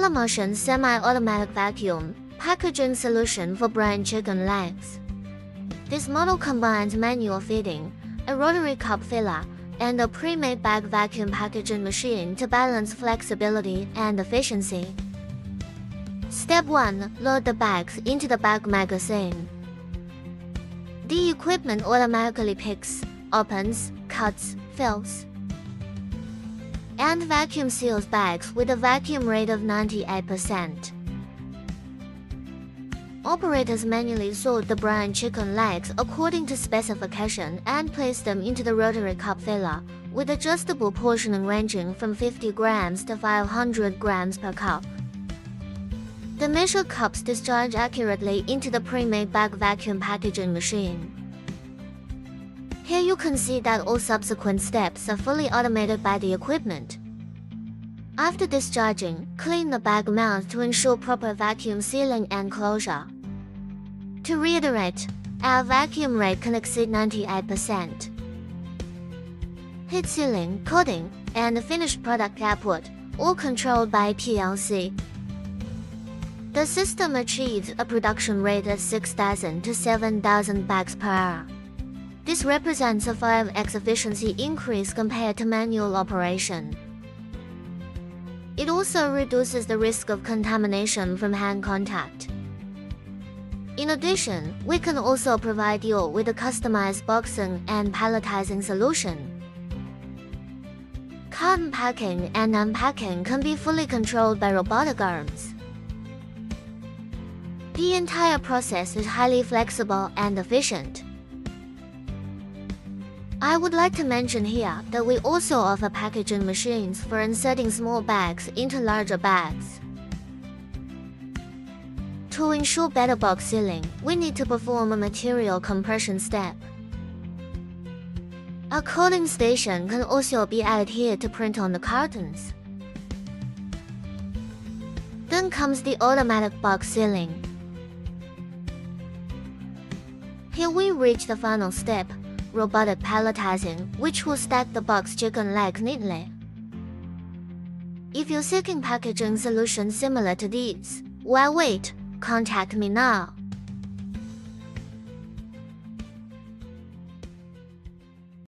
Elemotion semi-automatic vacuum packaging solution for brine chicken legs. This model combines manual feeding, a rotary cup filler, and a pre-made bag vacuum packaging machine to balance flexibility and efficiency. Step 1. Load the bags into the bag magazine. The equipment automatically picks, opens, cuts, fills, and vacuum seals bags with a vacuum rate of 98%. Operators manually sort the brine chicken legs according to specification and place them into the rotary cup filler, with adjustable portioning ranging from 50 grams to 500 grams per cup. The measured cups discharge accurately into the pre-made bag vacuum packaging machine. Here you can see that all subsequent steps are fully automated by the equipment. After discharging, clean the bag mouth to ensure proper vacuum sealing and closure. To reiterate, our vacuum rate can exceed 98%. Heat sealing, coating, and the finished product output, all controlled by PLC. The system achieves a production rate of 6,000 to 7,000 bags per hour. This represents a 5x efficiency increase compared to manual operation. It also reduces the risk of contamination from hand contact. In addition, we can also provide you with a customized boxing and palletizing solution. Carton packing and unpacking can be fully controlled by robotic arms. The entire process is highly flexible and efficient. I would like to mention here that we also offer packaging machines for inserting small bags into larger bags. To ensure better box sealing, we need to perform a material compression step. A coating station can also be added here to print on the cartons. Then comes the automatic box sealing. Here we reach the final step, robotic palletizing, which will stack the box chicken leg neatly. If you're seeking packaging solutions similar to these, why wait? Contact me now.